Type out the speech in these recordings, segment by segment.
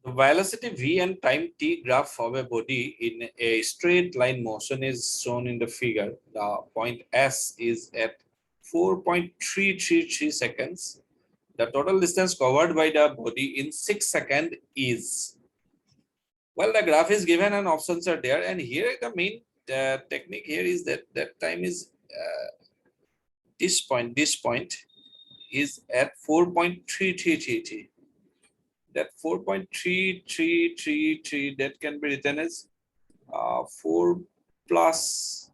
The velocity v and time t graph of a body in a straight line motion is shown in the figure. The point S is at 4.333 seconds. The total distance covered by the body in 6 seconds is. Well, the graph is given and options are there, and here the main technique here is that time is this point is at 4.3333. That 4.3333 that can be written as 4 plus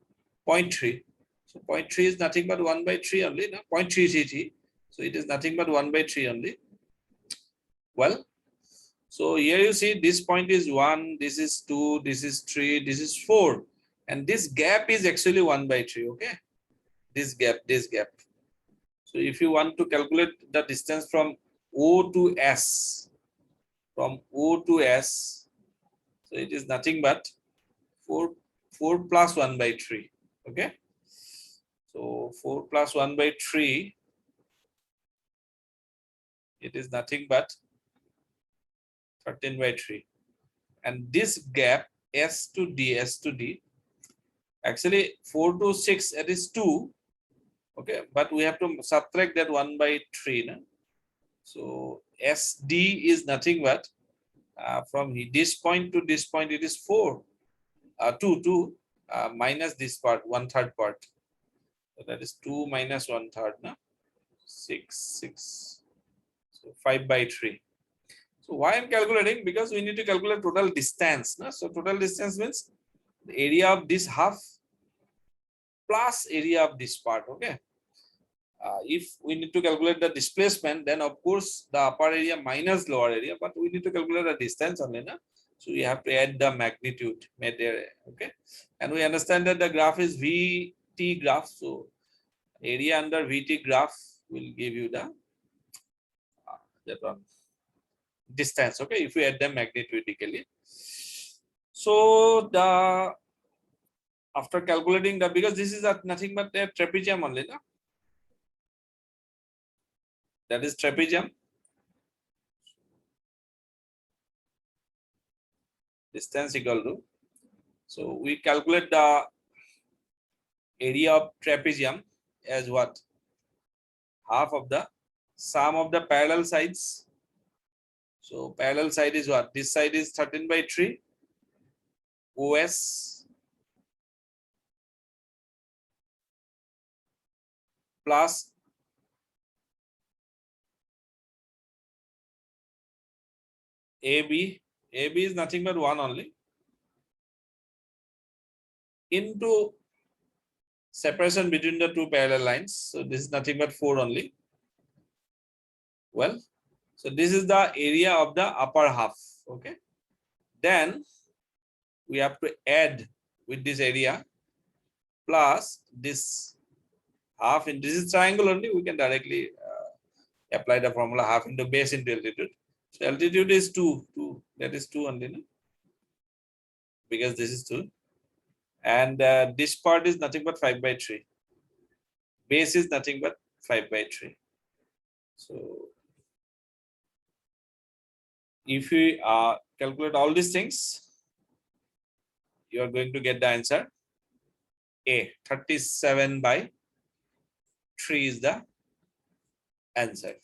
0.3. So 0.3 is nothing but 1 by 3 only, no? 0.333. So it is nothing but 1 by 3 only. Well, so here you see this point is 1, this is 2, this is 3, this is 4. And this gap is actually 1 by 3, okay? This gap. So if you want to calculate the distance from O to S, so it is nothing but 4 plus 1 by 3, okay? So 4 plus 1 by 3, it is nothing but 13 by 3. And this gap S to D, actually 4 to 6, it is 2, okay? But we have to subtract that 1 by 3, no? So SD is nothing but from this point to this point, it is 4, 2, minus this part, 1/3 part. So that is 2 minus 1/3, no? 6. So 5 by 3. So why I'm calculating? Because we need to calculate total distance, no? So total distance means the area of this half plus area of this part, okay? If we need to calculate the displacement, then of course the upper area minus lower area, but we need to calculate the distance only, no? So we have to add the magnitude made there, okay? And we understand that the graph is VT graph, so area under VT graph will give you the that one distance, okay? If we add them magnitudically. So the after calculating the, because this is nothing but a trapezium only, no? That is trapezium. Distance equal to, so we calculate the area of trapezium as what? Half of the sum of the parallel sides. So parallel side is what? This side is 13 by 3 OS plus AB. AB is nothing but 1 only into separation between the two parallel lines. So this is nothing but 4 only. Well, so this is the area of the upper half, okay? Then we have to add with this area plus this half, in this is triangle only, we can directly apply the formula half into base into altitude. So altitude is 2, that is 2 only, no? Because this is 2. And this part is nothing but 5 by 3. Base is nothing but 5 by 3. So if we calculate all these things, you are going to get the answer A. 37 by 3 is the answer.